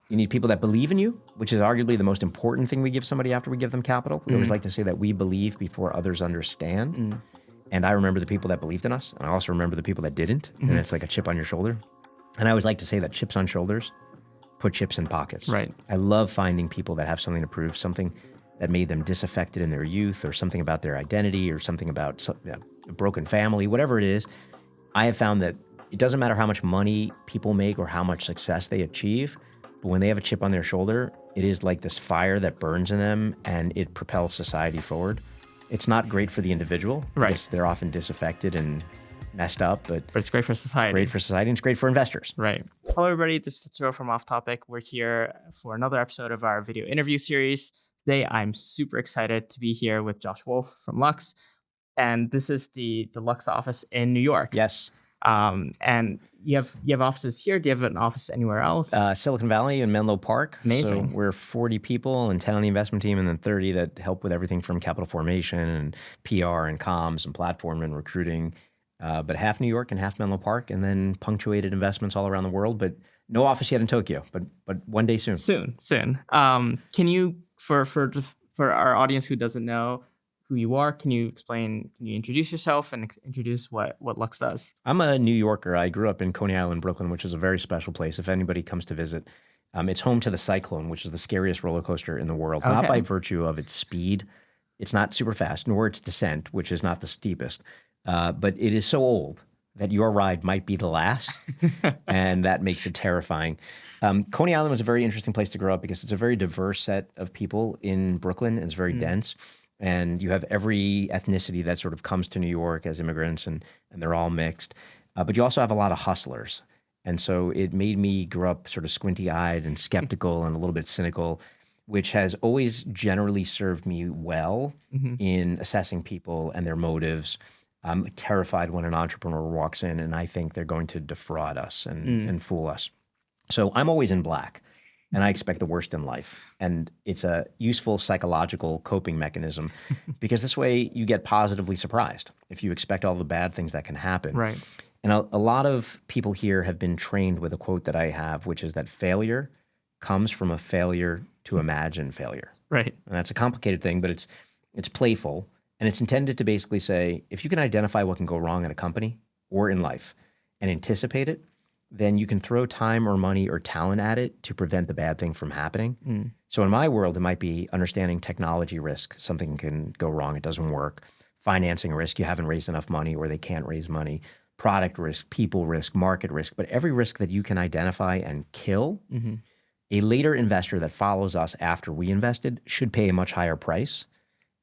You need people that believe in you, which is arguably the most important thing we give somebody after we give them capital. We always like to say that we believe before others understand. And I remember the people that believed in us, and I also remember the people that didn't. And it's like a chip on your shoulder. And I always like to say that chips on shoulders put chips in pockets. Right. I love finding people that have something to prove, something that made them disaffected in their youth, or something about their identity, or something about a broken family, whatever it is. I have found that it doesn't matter how much money people make or how much success they achieve, but when they have a chip on their shoulder, it is like this fire that burns in them and it propels society forward. It's not great for the individual because they're often disaffected and messed up, but it's great for society. It's great for society and it's great for investors. Right. Hello, everybody. This is Tetzro from Off Topic. We're here for another episode of our video interview series. Today, I'm super excited to be here with Josh Wolfe from Lux. And this is the Lux office in New York. Yes. And you have offices here. Do you have an office anywhere else? Silicon Valley and Menlo Park. Amazing. So we're 40 people and 10 on the investment team, and then 30 that help with everything from capital formation and PR and comms and platform and recruiting. But half New York and half Menlo Park, and then punctuated investments all around the world. But no office yet in Tokyo. But one day soon. Soon. Can you for our audience who doesn't know who you are, can you introduce yourself and introduce what Lux does? I'm a New Yorker. I grew up in Coney Island, Brooklyn, which is a very special place. If anybody comes to visit, it's home to the Cyclone, which is the scariest roller coaster in the world. Okay. Not by virtue of its speed. It's not super fast, nor its descent, which is not the steepest. But it is so old that your ride might be the last, and that makes it terrifying. Coney Island was a very interesting place to grow up because it's a very diverse set of people in Brooklyn, and it's very dense. And you have every ethnicity that sort of comes to New York as immigrants, and they're all mixed. But you also have a lot of hustlers. And so it made me grow up sort of squinty-eyed and skeptical and a little bit cynical, which has always generally served me well in assessing people and their motives. I'm terrified when an entrepreneur walks in and I think they're going to defraud us and fool us. So I'm always in black. And I expect the worst in life. And it's a useful psychological coping mechanism because this way you get positively surprised if you expect all the bad things that can happen. Right. And a lot of people here have been trained with a quote that I have, which is that failure comes from a failure to imagine failure. Right. And that's a complicated thing, but it's playful. And it's intended to basically say, if you can identify what can go wrong in a company or in life and anticipate it, then you can throw time or money or talent at it to prevent the bad thing from happening. So in my world, it might be understanding technology risk. Something can go wrong, it doesn't work. Financing risk, you haven't raised enough money or they can't raise money. Product risk, people risk, market risk. But every risk that you can identify and kill, a later investor that follows us after we invested should pay a much higher price.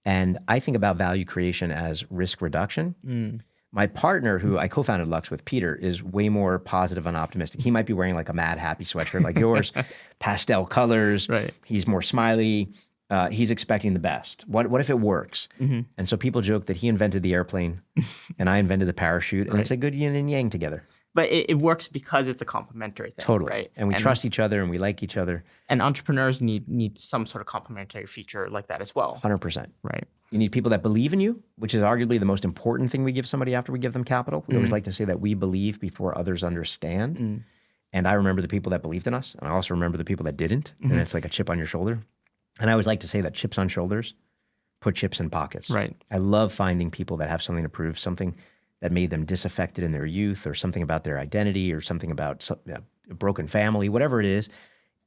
And I think about value creation as risk reduction. My partner, who I co-founded Lux with, Peter, is way more positive and optimistic. He might be wearing like a Mad Happy sweatshirt like yours, pastel colors. Right. He's more smiley. He's expecting the best. What if it works? And so people joke that he invented the airplane and I invented the parachute, and it's a good yin and yang together. But it works because it's a complementary thing. Totally. Right? And we trust each other and we like each other. And entrepreneurs need some sort of complementary feature like that as well. 100%. Right. You need people that believe in you, which is arguably the most important thing we give somebody after we give them capital. We always like to say that we believe before others understand. And I remember the people that believed in us, and I also remember the people that didn't. And it's like a chip on your shoulder. And I always like to say that chips on shoulders put chips in pockets. Right. I love finding people that have something to prove, something that made them disaffected in their youth, or something about their identity, or something about a broken family, whatever it is.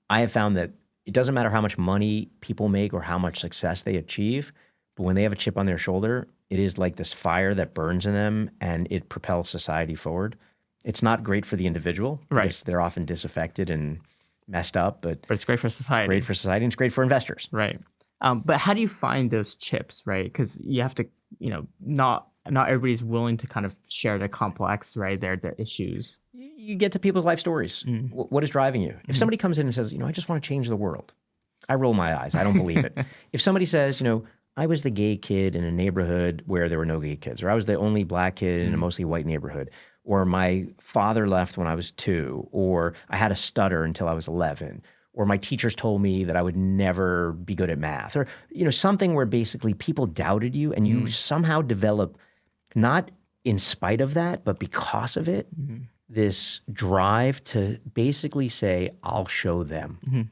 I have found that it doesn't matter how much money people make or how much success they achieve, but when they have a chip on their shoulder, it is like this fire that burns in them and it propels society forward. It's not great for the individual because they're often disaffected and messed up, but it's great for society. It's great for society and it's great for investors. Right. But how do you find those chips, right? Because you have to, not everybody's willing to kind of share their complex, right? Their issues. You get to people's life stories. What is driving you? If somebody comes in and says, I just want to change the world, I roll my eyes. I don't believe it. If somebody says, I was the gay kid in a neighborhood where there were no gay kids, or I was the only black kid in a mostly white neighborhood, or my father left when I was 2, or I had a stutter until I was 11, or my teachers told me that I would never be good at math, or something where basically people doubted you and you somehow develop, not in spite of that, but because of it, this drive to basically say, I'll show them.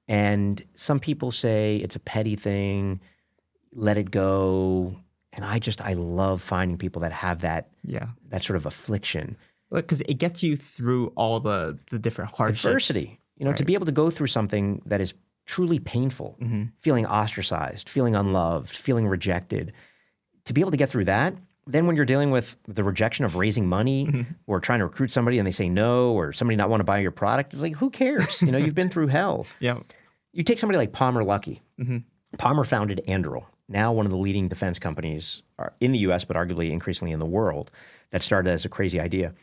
And some people say it's a petty thing, let it go. And I love finding people that have that sort of affliction. Because it gets you through all the different hardships. Adversity. To be able to go through something that is truly painful, feeling ostracized, feeling unloved, feeling rejected, to be able to get through that. Then when you're dealing with the rejection of raising money or trying to recruit somebody and they say no, or somebody not want to buy your product, it's like, who cares? You've been through hell. Yeah. You take somebody like Palmer Luckey. Palmer founded Anduril, now one of the leading defense companies in the US, but arguably increasingly in the world, that started as a crazy idea.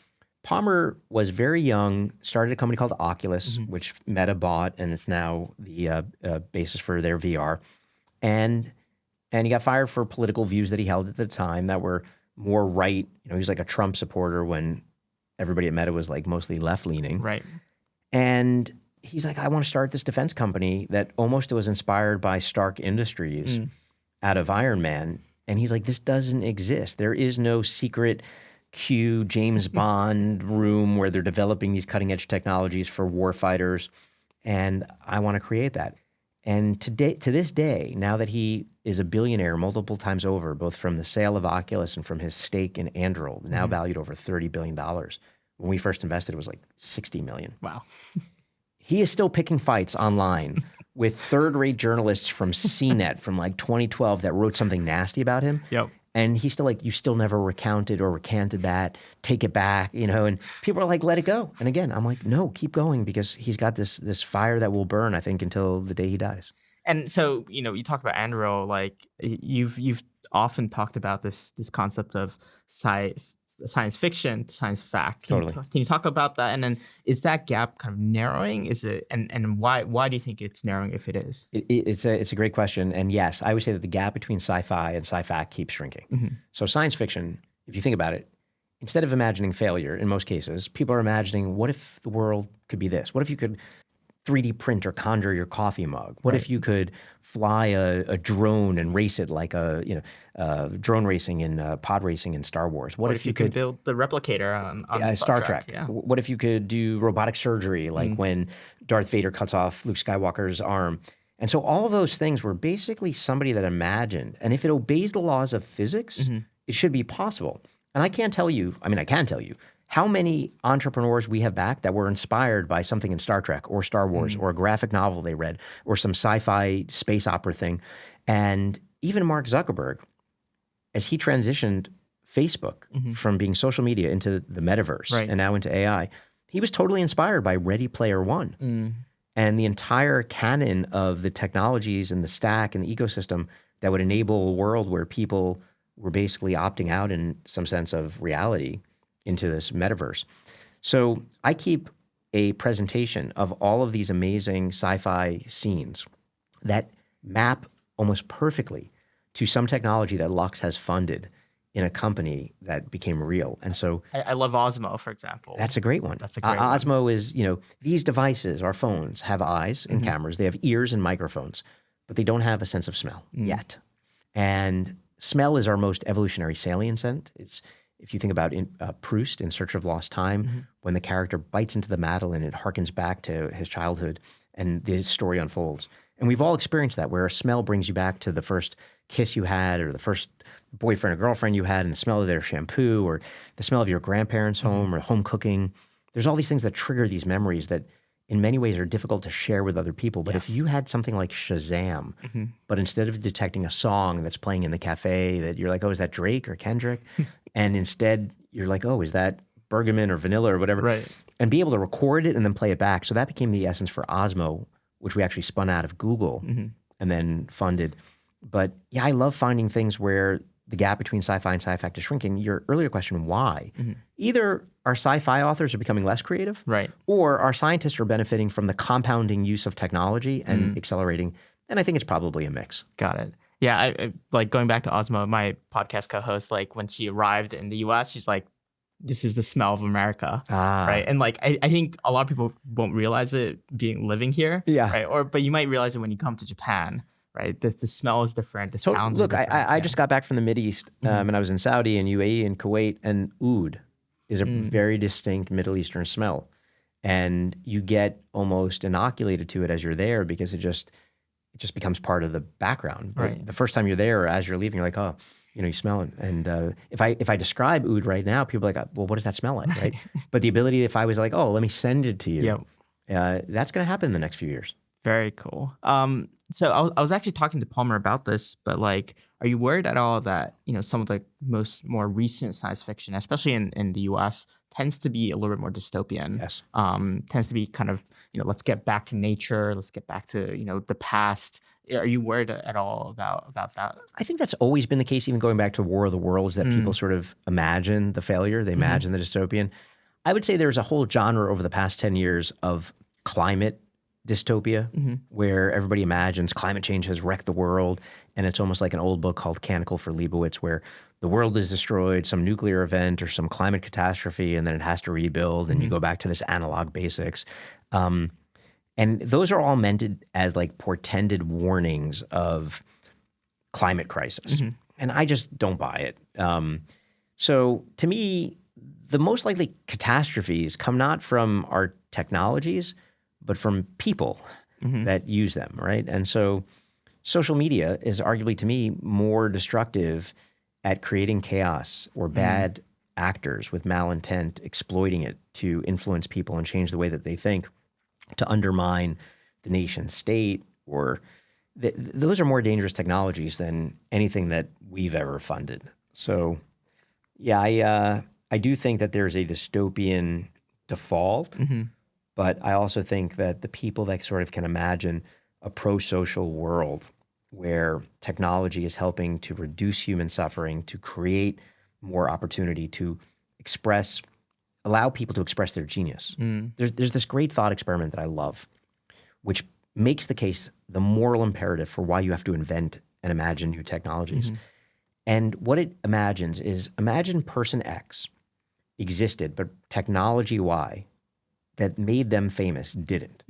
Palmer was very young, started a company called Oculus, which Meta bought, and it's now the basis for their VR. And he got fired for political views that he held at the time that were more right. He was like a Trump supporter when everybody at Meta was like mostly left-leaning. Right. And he's like, I want to start this defense company that almost was inspired by Stark Industries out of Iron Man. And he's like, this doesn't exist. There is no secret Q James Bond room where they're developing these cutting-edge technologies for war fighters. And I want to create that. And to this day, now that he is a billionaire multiple times over, both from the sale of Oculus and from his stake in Anduril, now valued over $30 billion. When we first invested, it was like $60 million. Wow. He is still picking fights online with third-rate journalists from CNET from like 2012 that wrote something nasty about him. Yep. And he's still like, you still never recounted or recanted that, take it back, and people are like, let it go. And again, I'm like, no, keep going, because he's got this fire that will burn, I think, until the day he dies. And so, you talk about Anduril, like you've often talked about this concept of science fiction, science fact. Can you talk about that? And then is that gap kind of narrowing? Is it, and why do you think it's narrowing if it is? It's a great question. And yes, I would say that the gap between sci-fi and sci-fact keeps shrinking. So science fiction, if you think about it, instead of imagining failure in most cases, people are imagining, what if the world could be this? What if you could 3D print or conjure your coffee mug? What if you could fly a drone and race it like drone racing and pod racing in Star Wars? What if you could build the replicator on Star Trek? Yeah. What if you could do robotic surgery, like when Darth Vader cuts off Luke Skywalker's arm? And so all of those things were basically somebody that imagined, and if it obeys the laws of physics, it should be possible. And I can tell you how many entrepreneurs we have backed that were inspired by something in Star Trek or Star Wars or a graphic novel they read or some sci-fi space opera thing. And even Mark Zuckerberg, as he transitioned Facebook from being social media into the metaverse and now into AI, he was totally inspired by Ready Player One and the entire canon of the technologies and the stack and the ecosystem that would enable a world where people were basically opting out in some sense of reality into this metaverse. So I keep a presentation of all of these amazing sci-fi scenes that map almost perfectly to some technology that Lux has funded in a company that became real. And so I love Osmo, for example. That's a great one. That's a great one. Osmo is, these devices, our phones, have eyes and cameras. They have ears and microphones, but they don't have a sense of smell yet. And smell is our most evolutionary salient scent. It's, if you think about Proust in Search of Lost Time, when the character bites into the mandolin, it harkens back to his childhood and his story unfolds. And we've all experienced that, where a smell brings you back to the first kiss you had or the first boyfriend or girlfriend you had, and the smell of their shampoo or the smell of your grandparents' home or home cooking. There's all these things that trigger these memories that in many ways are difficult to share with other people. But if you had something like Shazam, but instead of detecting a song that's playing in the cafe that you're like, oh, is that Drake or Kendrick? And instead you're like, oh, is that bergamot or vanilla or whatever? Right. And be able to record it and then play it back. So that became the essence for Osmo, which we actually spun out of Google and then funded. But yeah, I love finding things where the gap between sci-fi and sci-fact is shrinking. Your earlier question, why? Either our sci-fi authors are becoming less creative, right, or our scientists are benefiting from the compounding use of technology and accelerating. And I think it's probably a mix. Got it. Yeah, I like going back to Osmo, my podcast co-host, like when she arrived in the US, she's like, this is the smell of America, right? And like, I think a lot of people won't realize it living here, right? But you might realize it when you come to Japan, right? The smell is different, the sounds are different. I just got back from the Mideast and I was in Saudi and UAE and Kuwait, and oud. is a very distinct Middle Eastern smell. And you get almost inoculated to it as you're there because it just becomes part of the background. But Right. the first time you're there or as you're leaving, you're like, oh, you smell it. And if I describe oud right now, people are like, well, what does that smell like, right? But the ability, if I was like, oh, let me send it to you, that's going to happen in the next few years. Very cool. So I was actually talking to Palmer about this, but like, are you worried at all that, some of the more recent science fiction, especially in the US, tends to be a little bit more dystopian? Yes. Tends to be kind of, let's get back to nature, let's get back to, the past. Are you worried at all about that? I think that's always been the case, even going back to War of the Worlds, that people sort of imagine the failure, they imagine the dystopian. I would say there's a whole genre over the past 10 years of climate dystopia, where everybody imagines climate change has wrecked the world, and it's almost like an old book called Canticle for Leibowitz, where the world is destroyed, some nuclear event or some climate catastrophe, and then it has to rebuild, and you go back to this analog basics. And those are all meant as like portended warnings of climate crisis. And I just don't buy it. So to me, the most likely catastrophes come not from our technologies, but from people that use them, right? And so social media is arguably, to me, more destructive at creating chaos or bad actors with malintent exploiting it to influence people and change the way that they think, to undermine the nation state, or those are more dangerous technologies than anything that we've ever funded. So yeah, I do think that there's a dystopian default, but I also think that the people that sort of can imagine a pro-social world where technology is helping to reduce human suffering, to create more opportunity, to allow people to express their genius. There's this great thought experiment that I love, which makes the case, the moral imperative for why you have to invent and imagine new technologies. And what it imagines is, imagine person X existed, but technology Y that made them famous didn't.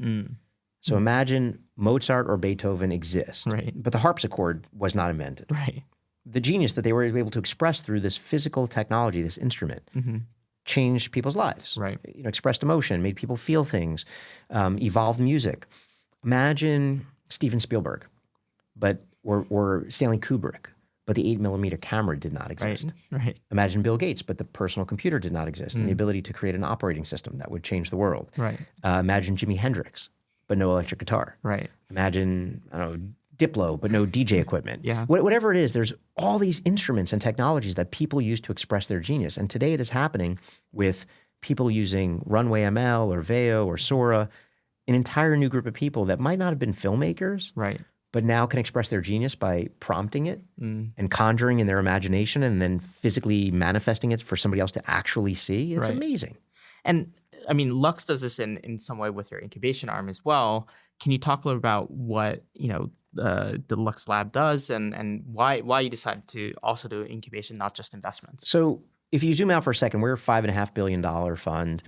So imagine Mozart or Beethoven exist, but the harpsichord was not invented. The genius that they were able to express through this physical technology, this instrument, changed people's lives. Expressed emotion, made people feel things, evolved music. Imagine Steven Spielberg, or Stanley Kubrick, but the 8mm camera did not exist. Imagine Bill Gates, but the personal computer did not exist, and the ability to create an operating system that would change the world. Imagine Jimi Hendrix, but no electric guitar. Imagine, I don't know, Diplo, but no DJ equipment. Whatever it is, there's all these instruments and technologies that people use to express their genius. And today it is happening with people using Runway ML or Veo or Sora, an entire new group of people that might not have been filmmakers, but now can express their genius by prompting it and conjuring in their imagination and then physically manifesting it for somebody else to actually see. It's amazing. And I mean, Lux does this in some way with your incubation arm as well. Can you talk a little about what, the Lux Lab does and why you decided to also do incubation, not just investments? So if you zoom out for a second, we're a $5.5 billion fund.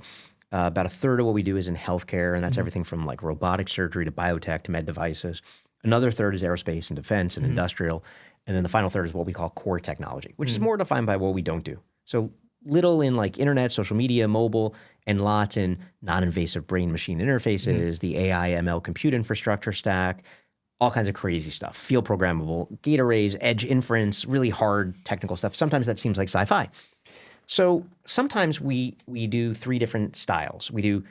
About a third of what we do is in healthcare, and that's everything from like robotic surgery to biotech to med devices. Another third is aerospace and defense and industrial. And then the final third is what we call core technology, which is more defined by what we don't do. So little in like internet, social media, mobile, and lots in non-invasive brain-machine interfaces, the AI, ML compute infrastructure stack, all kinds of crazy stuff, field programmable, gate arrays, edge inference, really hard technical stuff. Sometimes that seems like sci-fi. So sometimes we do three different styles. We do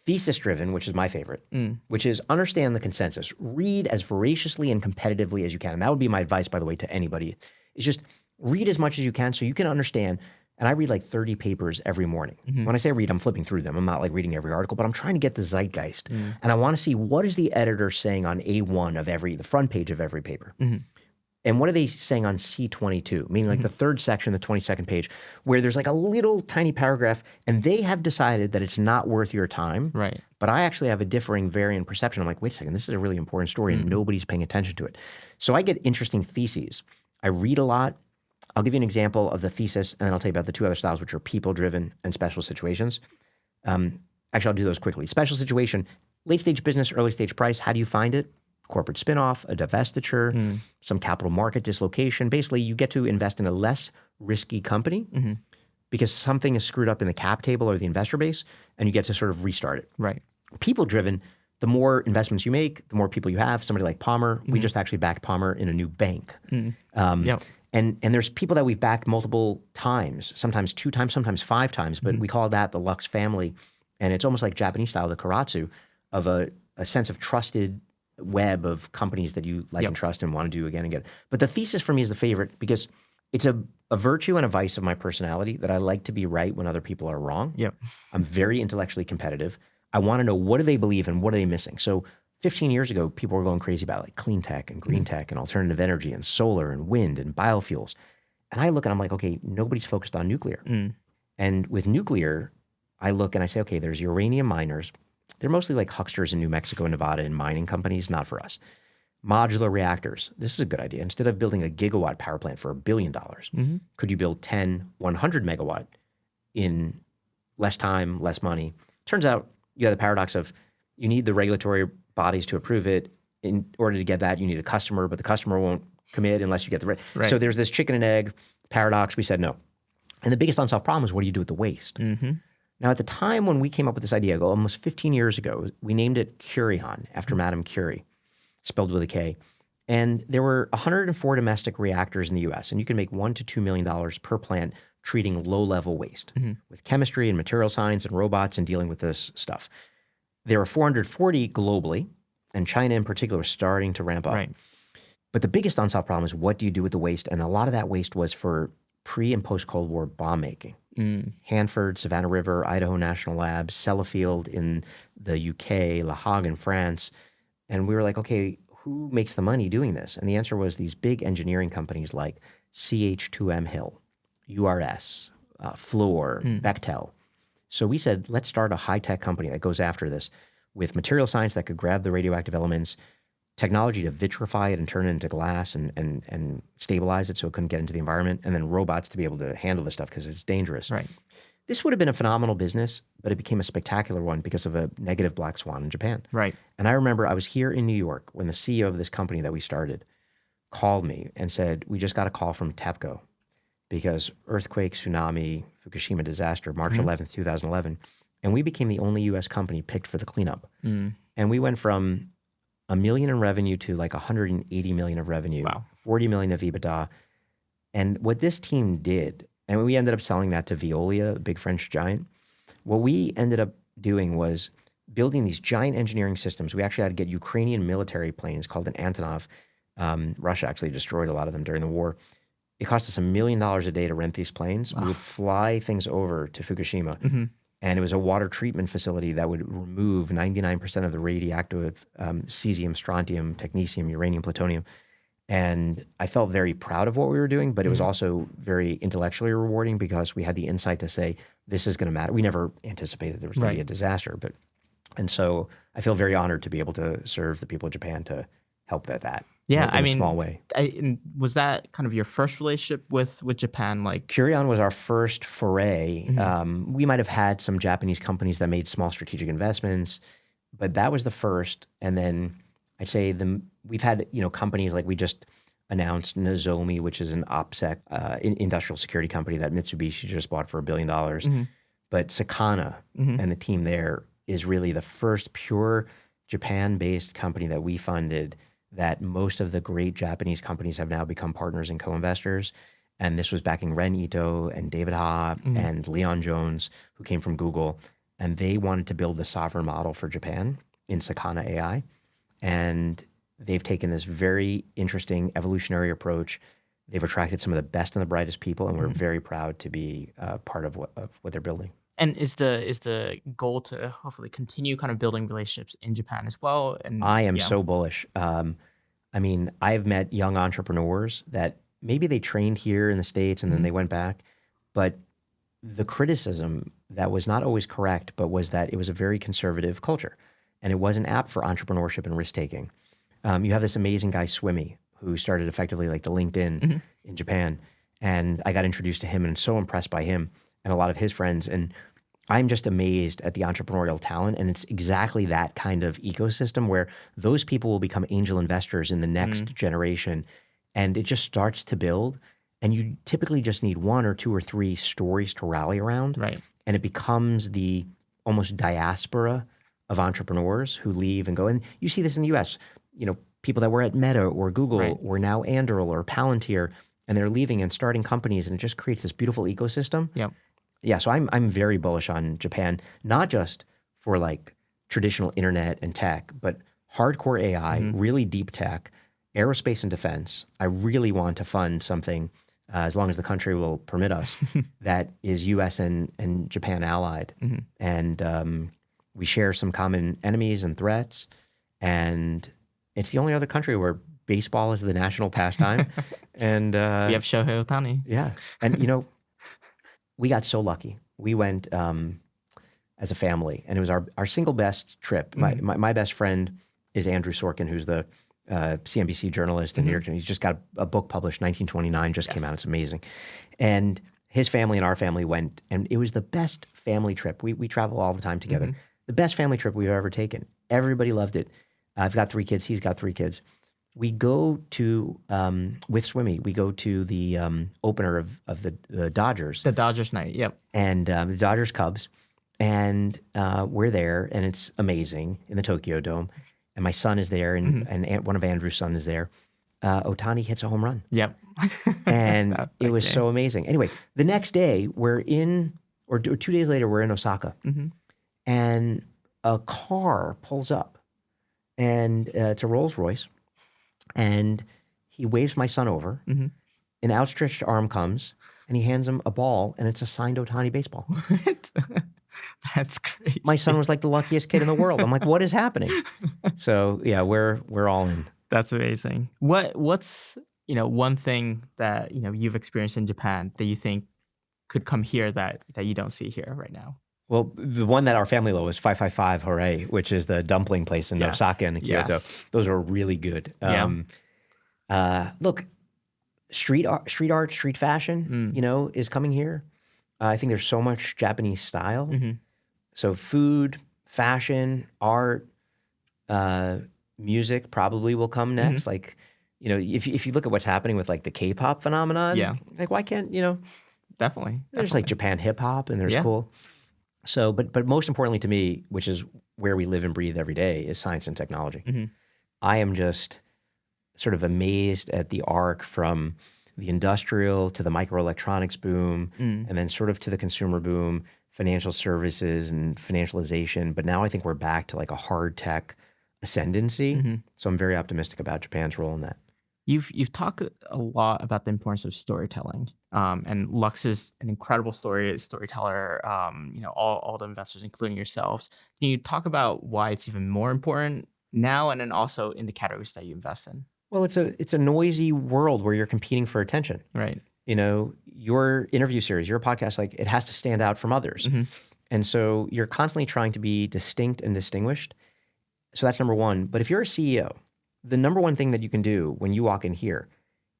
thesis-driven, which is my favorite, which is understand the consensus. Read as voraciously and competitively as you can. And that would be my advice, by the way, to anybody. Is just read as much as you can so you can understand. And I read like 30 papers every morning. When I say read, I'm flipping through them. I'm not like reading every article, but I'm trying to get the zeitgeist. And I want to see what is the editor saying on A1 of the front page of every paper. And what are they saying on C22, meaning like the third section, the 22nd page, where there's like a little tiny paragraph and they have decided that it's not worth your time. But I actually have a differing variant perception. I'm like, wait a second, this is a really important story and nobody's paying attention to it. So I get interesting theses. I read a lot. I'll give you an example of the thesis, and then I'll tell you about the two other styles, which are people-driven and special situations. Actually, I'll do those quickly. Special situation, late-stage business, early-stage price. How do you find it? Corporate spinoff, a divestiture, some capital market dislocation. Basically, you get to invest in a less risky company because something is screwed up in the cap table or the investor base, and you get to sort of restart it. Right. People-driven, the more investments you make, the more people you have. Somebody like Palmer, we just actually backed Palmer in a new bank. Yep. And there's people that we've backed multiple times, sometimes 2 times, sometimes 5 times, but we call that the Lux family. And it's almost like Japanese style, the karatsu, of a sense of trusted web of companies that you like and trust and want to do again and again. But the thesis for me is the favorite because it's a virtue and a vice of my personality that I like to be right when other people are wrong. Yep. I'm very intellectually competitive. I want to know what do they believe and what are they missing. So 15 years ago, people were going crazy about like clean tech and green tech and alternative energy and solar and wind and biofuels. And I look and I'm like, okay, nobody's focused on nuclear. And with nuclear, I look and I say, okay, there's uranium miners. They're mostly like hucksters in New Mexico and Nevada and mining companies, not for us. Modular reactors. This is a good idea. Instead of building a gigawatt power plant for $1 billion, could you build 10, 100 megawatt in less time, less money? Turns out you have the paradox of you need the regulatory bodies to approve it. In order to get that, you need a customer, but the customer won't commit unless you get the Right. So there's this chicken and egg paradox. We said no. And the biggest unsolved problem is what do you do with the waste? Now, at the time when we came up with this idea, almost 15 years ago, we named it Curion after Madame Curie, spelled with a K. And there were 104 domestic reactors in the US, and you can make $1 to $2 million per plant treating low-level waste with chemistry and material science and robots and dealing with this stuff. There were 440 globally, and China in particular was starting to ramp up. Right. But the biggest unsolved problem is what do you do with the waste? And a lot of that waste was for pre- and post-Cold War bomb making. Hanford, Savannah River, Idaho National Labs, Sellafield in the UK, La Hague in France. And we were like, okay, who makes the money doing this? And the answer was these big engineering companies like CH2M Hill, URS, Fluor, Bechtel. So we said, let's start a high-tech company that goes after this with material science that could grab the radioactive elements, technology to vitrify it and turn it into glass and stabilize it so it couldn't get into the environment, and then robots to be able to handle this stuff because it's dangerous. Right. This would have been a phenomenal business, but it became a spectacular one because of a negative black swan in Japan. Right. And I remember I was here in New York when the CEO of this company that we started called me and said, we just got a call from TEPCO because earthquake, tsunami, Fukushima disaster, March 11th, 2011. And we became the only US company picked for the cleanup. And we went from $1 million in revenue to like 180 million of revenue, 40 million of EBITDA. And what this team did, and we ended up selling that to Veolia, a big French giant. What we ended up doing was building these giant engineering systems. We actually had to get Ukrainian military planes called an Antonov. Russia actually destroyed a lot of them during the war. It cost us $1 million a day to rent these planes. We would fly things over to Fukushima. And it was a water treatment facility that would remove 99% of the radioactive cesium, strontium, technetium, uranium, plutonium. And I felt very proud of what we were doing, but it was also very intellectually rewarding because we had the insight to say, this is going to matter. We never anticipated there was going to be a disaster. And so I feel very honored to be able to serve the people of Japan to help that. Yeah, in a small way. Was that kind of your first relationship with Japan? Like Curion was our first foray. We might have had some Japanese companies that made small strategic investments, but that was the first. And then I'd say we've had companies like we just announced Nozomi, which is an OPSEC industrial security company that Mitsubishi just bought for $1 billion. But Sakana and the team there is really the first pure Japan-based company that we funded that most of the great Japanese companies have now become partners and co-investors. And this was backing Ren Ito and David Ha and Leon Jones, who came from Google. And they wanted to build the sovereign model for Japan in Sakana AI. And they've taken this very interesting evolutionary approach. They've attracted some of the best and the brightest people, and we're very proud to be part of what they're building. And is the goal to hopefully continue kind of building relationships in Japan as well? And I am so bullish. I mean, I've met young entrepreneurs that maybe they trained here in the States and then they went back, but the criticism that was not always correct, but was that it was a very conservative culture and it wasn't apt for entrepreneurship and risk taking. You have this amazing guy, Swimmy, who started effectively like the LinkedIn in Japan. And I got introduced to him and so impressed by him and a lot of his friends. And I'm just amazed at the entrepreneurial talent. And it's exactly that kind of ecosystem where those people will become angel investors in the next generation. And it just starts to build. And you typically just need one or two or three stories to rally around. Right. And it becomes the almost diaspora of entrepreneurs who leave and go. And you see this in the US, people that were at Meta or Google Right. or now Anduril or Palantir, and they're leaving and starting companies, and it just creates this beautiful ecosystem. Yep. Yeah, so I'm very bullish on Japan, not just for like traditional internet and tech, but hardcore AI, really deep tech, aerospace and defense. I really want to fund something, as long as the country will permit us, that is U.S. and Japan allied. And we share some common enemies and threats. And it's the only other country where baseball is the national pastime. And We have Shohei Ohtani. yeah. And, we got so lucky. We went as a family, and it was our single best trip. My best friend is Andrew Sorkin, who's the CNBC journalist in New York. He's just got a book published, 1929, just came out. It's amazing. And his family and our family went, and it was the best family trip. We travel all the time together. The best family trip we've ever taken. Everybody loved it. I've got 3 kids. He's got 3 kids. We go to, with Swimmy, we go to the opener of the Dodgers. The Dodgers night, yep. And the Dodgers Cubs. And we're there, and it's amazing in the Tokyo Dome. And my son is there, and one of Andrew's sons is there. Ohtani hits a home run. Yep. And it was so amazing. Anyway, the next day, or 2 days later, we're in Osaka. And a car pulls up, and it's a Rolls Royce. And he waves my son over. An outstretched arm comes, and he hands him a ball, and it's a signed Ohtani baseball. What? That's crazy. My son was like the luckiest kid in the world. I'm like, what is happening? So yeah, we're all in. That's amazing. What's one thing that you've experienced in Japan that you think could come here that you don't see here right now? Well, the one that our family loved was 555 Hooray, which is the dumpling place in Osaka and Kyoto. Yes. Those are really good. Look, street art, street fashion, is coming here. I think there's so much Japanese style. So food, fashion, art, music probably will come next. Like, if you look at what's happening with like the K-pop phenomenon, like why can't, Definitely. there's like Japan hip hop and there's cool. So, but most importantly to me, which is where we live and breathe every day, is science and technology. I am just sort of amazed at the arc from the industrial to the microelectronics boom, and then sort of to the consumer boom, financial services and financialization. But now I think we're back to like a hard tech ascendancy. So I'm very optimistic about Japan's role in that. You've talked a lot about the importance of storytelling, and Lux is an incredible storyteller. All the investors, including yourselves. Can you talk about why it's even more important now, and then also in the categories that you invest in? Well, it's a noisy world where you're competing for attention. Right. Your interview series, your podcast, like it has to stand out from others, and so you're constantly trying to be distinct and distinguished. So that's number one. But if you're a CEO, the number one thing that you can do when you walk in here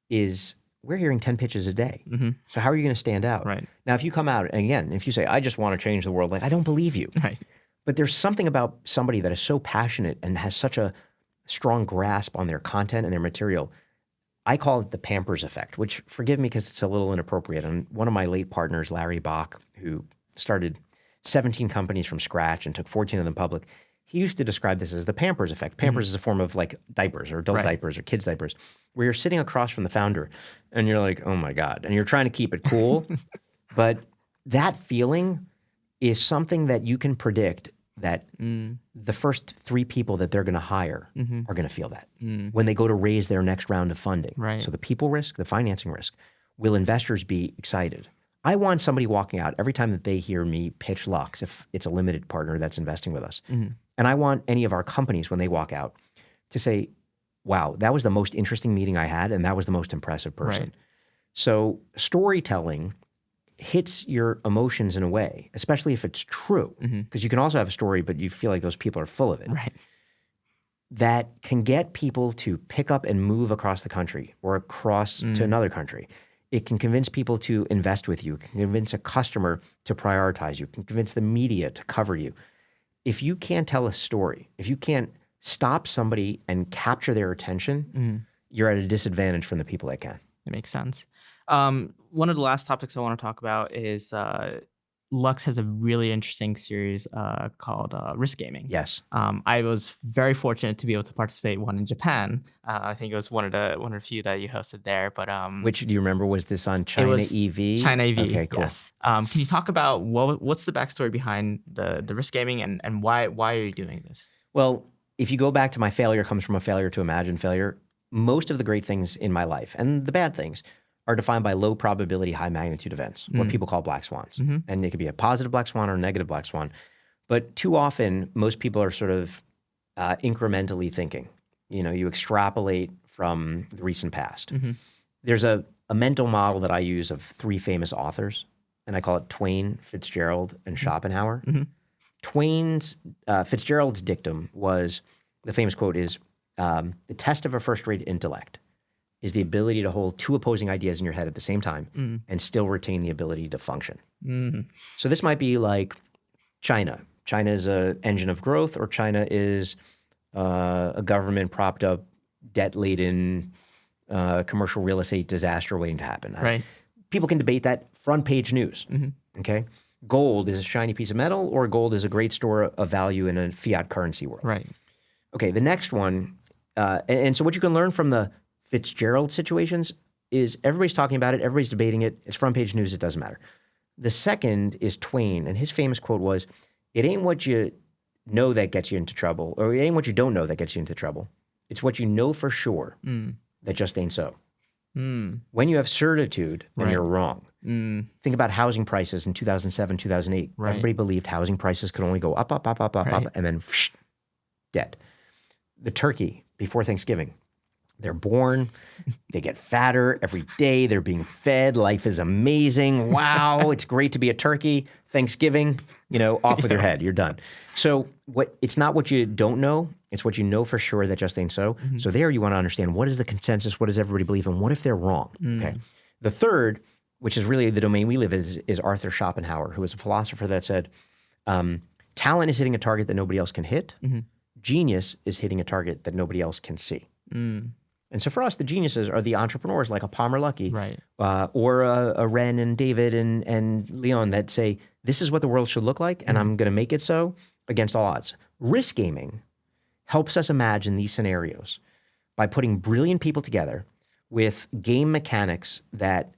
is we're hearing 10 pitches a day. So how are you going to stand out? Right. Now, if you come out, and again, if you say, I just want to change the world, like I don't believe you. Right. But there's something about somebody that is so passionate and has such a strong grasp on their content and their material. I call it the Pampers effect, which forgive me because it's a little inappropriate. And one of my late partners, Larry Bach, who started 17 companies from scratch and took 14 of them public, he used to describe this as the Pampers effect. Pampers is a form of like diapers or adult diapers or kids' diapers, where you're sitting across from the founder and you're like, oh my God. And you're trying to keep it cool. But that feeling is something that you can predict that the first 3 people that they're going to hire are going to feel that when they go to raise their next round of funding. Right. So the people risk, the financing risk. Will investors be excited? I want somebody walking out every time that they hear me pitch Lux, if it's a limited partner that's investing with us. And I want any of our companies, when they walk out, to say, wow, that was the most interesting meeting I had, and that was the most impressive person. Right. So storytelling hits your emotions in a way, especially if it's true, because you can also have a story, but you feel like those people are full of it. Right. That can get people to pick up and move across the country or across to another country. It can convince people to invest with you. It can convince a customer to prioritize you. It can convince the media to cover you. If you can't tell a story, if you can't stop somebody and capture their attention, you're at a disadvantage from the people that can. It makes sense. One of the last topics I want to talk about is Lux has a really interesting series called Riskgaming. Yes. I was very fortunate to be able to participate one in Japan. I think it was one of the few that you hosted there. But which do you remember? Was this on China EV? China EV. Okay, cool. Yes. Can you talk about what's the backstory behind the Riskgaming and why are you doing this? Well, if you go back to my failure comes from a failure to imagine failure, most of the great things in my life and the bad things are defined by low probability, high magnitude events, what people call black swans. And it could be a positive black swan or a negative black swan. But too often, most people are sort of incrementally thinking. You extrapolate from the recent past. There's a mental model that I use of three famous authors, and I call it Twain, Fitzgerald, and Schopenhauer. Fitzgerald's dictum was, the famous quote is, the test of a first-rate intellect is the ability to hold two opposing ideas in your head at the same time and still retain the ability to function. So this might be like China. China is an engine of growth, or China is a government propped up, debt-laden, commercial real estate disaster waiting to happen. Right. People can debate that. Front page news. Okay. Gold is a shiny piece of metal, or gold is a great store of value in a fiat currency world. Right. Okay. The next one, and so what you can learn from the Fitzgerald situations is everybody's talking about it, everybody's debating it, it's front page news, it doesn't matter. The second is Twain, and his famous quote was, "It ain't what you know that gets you into trouble, or it ain't what you don't know that gets you into trouble. It's what you know for sure that just ain't so." When you have certitude, then you're wrong. Think about housing prices in 2007, 2008. Right. Everybody believed housing prices could only go up, and then dead. The turkey before Thanksgiving. They're born, they get fatter every day, they're being fed, life is amazing, wow, it's great to be a turkey. Thanksgiving, off with your head, you're done. So it's not what you don't know, it's what you know for sure that just ain't so. So there you want to understand, what is the consensus, what does everybody believe, and what if they're wrong? Okay. The third, which is really the domain we live in, is Arthur Schopenhauer, who was a philosopher that said, talent is hitting a target that nobody else can hit. Genius is hitting a target that nobody else can see. And so for us, the geniuses are the entrepreneurs like a Palmer Luckey, Right. Or a Ren and David and Leon that say, this is what the world should look like, and I'm going to make it so against all odds. Riskgaming helps us imagine these scenarios by putting brilliant people together with game mechanics that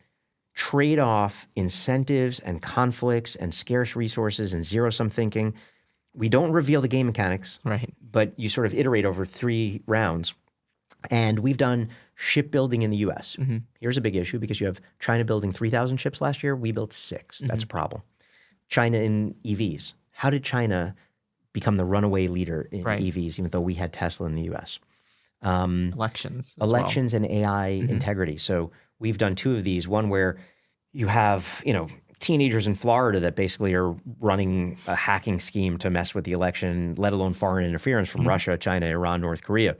trade off incentives and conflicts and scarce resources and zero-sum thinking. We don't reveal the game mechanics, Right. but you sort of iterate over 3 rounds. And we've done shipbuilding in the U.S. Here's a big issue because you have China building 3,000 ships last year. We built 6. That's a problem. China in EVs. How did China become the runaway leader in EVs, even though we had Tesla in the U.S.? Elections. And AI integrity. So we've done 2 of these. One where you have, teenagers in Florida that basically are running a hacking scheme to mess with the election, let alone foreign interference from Russia, China, Iran, North Korea.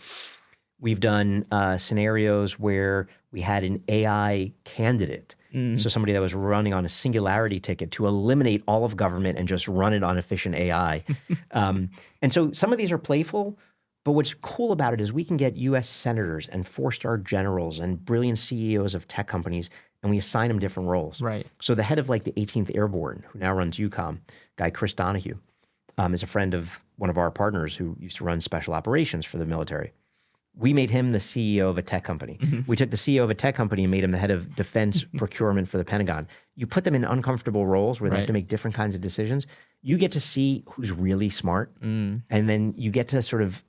We've done scenarios where we had an AI candidate. So somebody that was running on a singularity ticket to eliminate all of government and just run it on efficient AI. And so some of these are playful, but what's cool about it is we can get US senators and 4-star generals and brilliant CEOs of tech companies, and we assign them different roles. Right. So the head of the 18th Airborne, who now runs UCOM, guy Chris Donahue, is a friend of one of our partners who used to run special operations for the military. We made him the CEO of a tech company. We took the CEO of a tech company and made him the head of defense procurement for the Pentagon. You put them in uncomfortable roles where they have to make different kinds of decisions. You get to see who's really smart, and then you get to sort of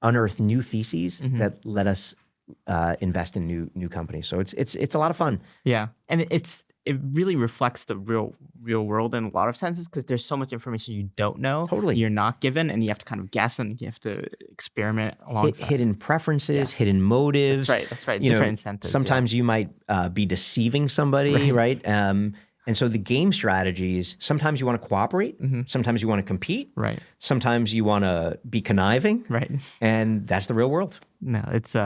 unearth new theses that let us invest in new companies. So it's a lot of fun. Yeah, and it really reflects the real world in a lot of senses because there's so much information you don't know. Totally. You're not given, and you have to kind of guess and you have to experiment alongside. Hidden preferences, hidden motives. That's right. Different incentives. Sometimes you might be deceiving somebody, right? And so the game strategies, sometimes you want to cooperate, sometimes you want to compete, right? Sometimes you want to be conniving, right? And that's the real world. No, it's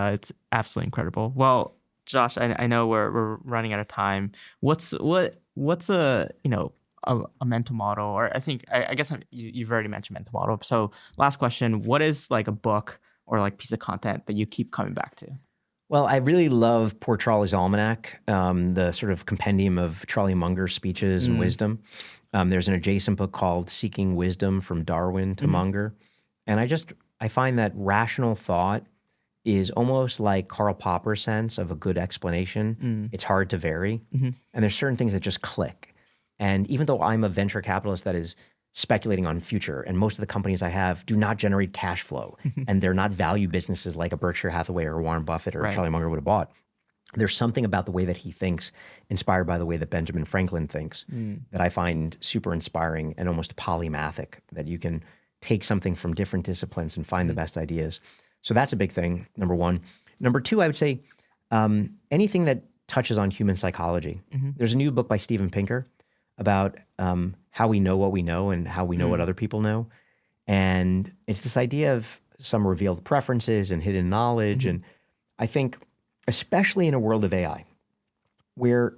absolutely incredible. Well, Josh, I know we're running out of time. What's a mental model, or I guess you've already mentioned mental model. So last question: what is a book or piece of content that you keep coming back to? Well, I really love Poor Charlie's Almanac, the sort of compendium of Charlie Munger's speeches and wisdom. There's an adjacent book called Seeking Wisdom from Darwin to Munger. And I find that rational thought is almost like Karl Popper's sense of a good explanation. It's hard to vary. And there's certain things that just click. And even though I'm a venture capitalist that is speculating on future, and most of the companies I have do not generate cash flow, and they're not value businesses like a Berkshire Hathaway or Warren Buffett or Charlie Munger would have bought. There's something about the way that he thinks, inspired by the way that Benjamin Franklin thinks, that I find super inspiring and almost polymathic, that you can take something from different disciplines and find the best ideas. So that's a big thing, number one. Number two, I would say anything that touches on human psychology. There's a new book by Steven Pinker about how we know what we know and how we know what other people know. And it's this idea of some revealed preferences and hidden knowledge. And I think, especially in a world of AI, where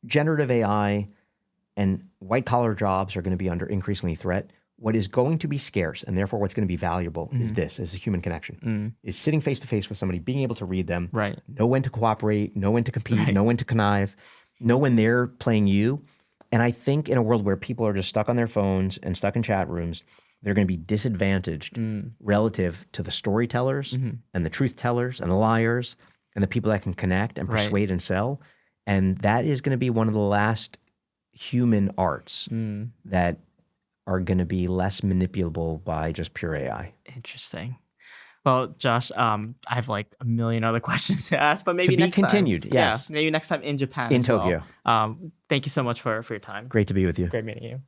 generative AI and white-collar jobs are going to be under increasingly threat, what is going to be scarce, and therefore what's going to be valuable, is a human connection. Is sitting face-to-face with somebody, being able to read them, know when to cooperate, know when to compete, know when to connive, know when they're playing you. And I think in a world where people are just stuck on their phones and stuck in chat rooms, they're going to be disadvantaged relative to the storytellers and the truth tellers and the liars and the people that can connect and persuade and sell. And that is going to be one of the last human arts that are going to be less manipulable by just pure AI. Interesting. Well, Josh, I have like a million other questions to ask, but maybe to be next continued, time. Yes. Yeah, maybe next time in Japan. In as Tokyo. Well. Thank you so much for your time. Great to be with you. Great meeting you.